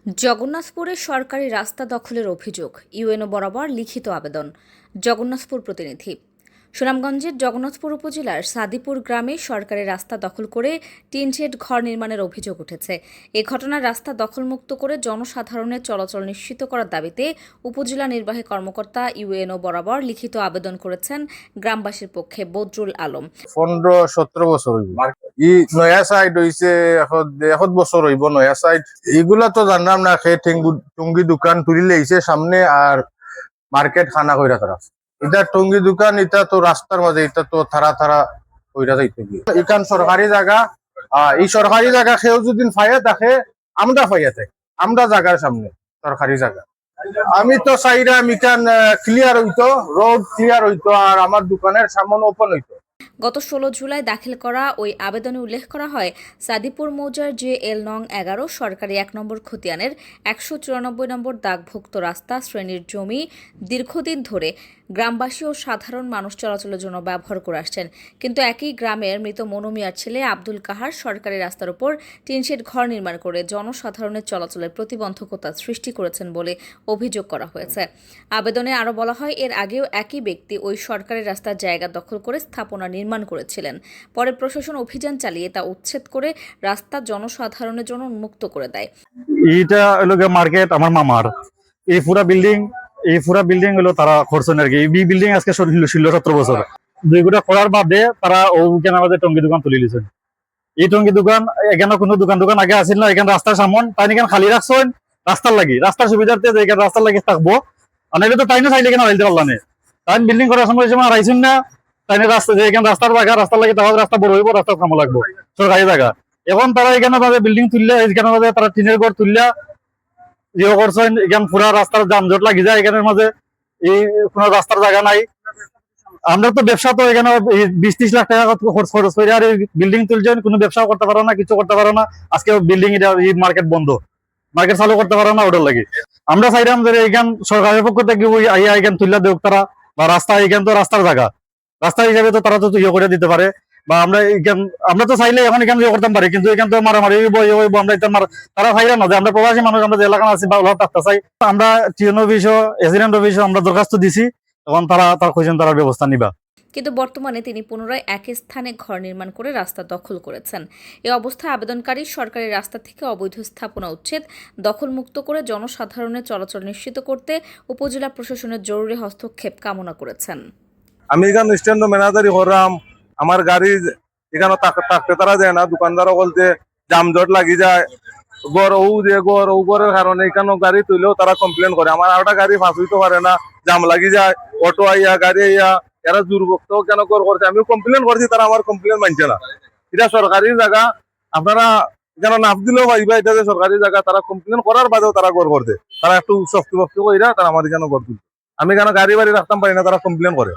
জগন্নাথপুরে সরকারি রাস্তা দখলের অভিযোগ ইউএনও বরাবর লিখিত আবেদন। জগন্নাথপুর প্রতিনিধি। সুনামগঞ্জের জগন্নাথপুর উপজেলার সাদিপুর গ্রামে সরকারি রাস্তা দখল করে টিনশেড ঘর নির্মাণের অভিযোগ উঠেছে। এ ঘটনার রাস্তা দখলমুক্ত করে জনসাধারণের চলাচল নিশ্চিত করার দাবিতে উপজেলা নির্বাহী কর্মকর্তা ইউএনও বরাবর লিখিত আবেদন করেছেন গ্রামবাসীর পক্ষে বদরুল আলম। 15-17 বছর হইব ই নয়া সাইড হইছে এখন বছর হইব নয়া সাইড এগুলা তো জানলাম না খে টুঙ্গি দোকান তুলি লেইছে সামনে আর মার্কেট খানা কইরা তারা এটা টুঙ্গি দোকান এটা তো রাস্তার মাঝে এটা তো থারা কইরা যাইতে গিয়ে এখান সরকারি জায়গা এই সরকারি জায়গা কেউ যদি ফাইয়া থাকে আমরা ফাইয়া থাকি আমরা জায়গার সামনে সরকারি জায়গা আমি তো চাইরাম এখান ক্লিয়ার হইতো রোড ক্লিয়ার হইতো আর আমার দোকানের সামনে ওপেন হইতো। গত 16 জুলাই দাখিল করা ওই আবেদনে উল্লেখ করা হয়, সাদিপুর মৌজার JL নং 11 সরকারি 1 নম্বর খতিয়ানের 194 নম্বর দাগভুক্ত রাস্তা শ্রেণীর জমি দীর্ঘদিন ধরে গ্রামবাসী ও সাধারণ মানুষ চলাচলের জন্য ব্যবহার করে আসছেন। কিন্তু একই গ্রামের মৃত মনু মিয়ার ছেলে আব্দুল কাহার সরকারি রাস্তার উপর টিনশেড ঘর নির্মাণ করে জনসাধারণের চলাচলের প্রতিবন্ধকতা সৃষ্টি করেছেন বলে অভিযোগ করা হয়েছে। আবেদনে আরও বলা হয়, এর আগেও একই ব্যক্তি ওই সরকারি রাস্তার জায়গা দখল করে স্থাপনা নির্মাণ করেছিলেন। পরে প্রশাসন অভিযান চালিয়ে তা উচ্ছেদ করে রাস্তা জনসাধারণের জন্য উন্মুক্ত করে দেয়। এইটা হলো মার্কেট আমার মামার এই পুরা বিল্ডিং হলো তারা করছেন আর কি। এই বিল্ডিং আজকে 16-17 বছর দুই গোটা করার বাদে তারা ওখানে আমাদের টঙ্গি দোকান তুলে দিয়েছেন। এই টঙ্গি দোকান এখানে কোনো দোকান আগে আসেন না, এখানে রাস্তার সামন তাই এখানে খালি রাখছেন রাস্তার লাগি রাস্তার সুবিধার্থে যে এখানে রাস্তার লাগি থাকবো আর তো তাই না চাইলে এখানে হাইতে পারলাম তাই বিল্ডিং করার সময় হারাইছেন না তাই রাস্তা যে এখানে রাস্তার জায়গা রাস্তার লাগে তাহলে রাস্তা বড় হইব রাস্তা কামো লাগবো সরকারি জায়গা। এখন তারা এখানে বিল্ডিং তুললে এখানে তারা টিনের ঘর তুললে ইয়ে করছেন এখানে পুরা রাস্তার যানজট লাগি যায় এখানের মাঝে এই কোন রাস্তার জায়গা নাই। আমরা তো ব্যবসা তো এখানে 20-30 লাখ টাকা খরচ করে আর বিল্ডিং তুলছেন কোনো ব্যবসাও করতে পারো না কিছু করতে পারো না। আজকে বিল্ডিং মার্কেট বন্ধ মার্কেট চালু করতে পারো না ওটার লাগে আমরা চাইলাম যে এইখান সরকারের পক্ষ থেকে এখান তুললে দেখ তারা বা রাস্তা এখান তো রাস্তার জায়গা রাস্তা হিসাবে তো তারা তো ইয়ে করে দিতে পারে বা আমরা তো চাইলে এখন এখানে ইয়ে করতে পারি কিন্তু এখান তো মারামারি আমরা তারা চাইলে না যে আমরা প্রবাসী মানুষ আমরা যে এলাকা আছি বা থাকতে চাই আমরা টিএন অফিসও এসিডেন্ট অফিসও আমরা দরখাস্ত দিছি তখন তারা খুঁজেন তারা ব্যবস্থা নিবা। কিন্তু বর্তমানে তিনি পুনরায় একই স্থানে ঘর নির্মাণ করে রাস্তা দখল করেছেন। এই অবস্থায় আবেদনকারী সরকারি রাস্তা থেকে অবৈধ স্থাপনা উচ্ছেদ দখলমুক্ত করে জনসাধারণের চলাচল নিশ্চিত করতে উপজেলা প্রশাসনের জরুরি হস্তক্ষেপ কামনা করেছেন। আমি এখানে স্ট্যান্ড ম্যানেজারি করলাম আমার গাড়ি এখানে থাকতে তারা যায় না দোকানদারও বলতে জামজট লাগি যায় গড়ের কারণে এখানে গাড়ি তুলেও তারা কমপ্লেন করে আমার আরেকটা গাড়ি ফাঁস হইতে পারে না জাম লাগি যায় অটো আইয়া গাড়ি আইয়া এরা দুর্ভক্ত কেন করছে আমিও কমপ্লেন করছি তারা আমার কমপ্লেন মানছে না। এটা সরকারি জায়গা আপনারা এখানে নাফ দিলেও পাইবা এটা যে সরকারি জায়গা তারা কমপ্লেন করার বাদেও তারা গড় করছে তারা একটু শক্তি কইরা তারা আমার এখানে গড় তুলছে আমি এখানে গাড়ি বাড়ি রাখতাম পারি না তারা কমপ্লেন করে।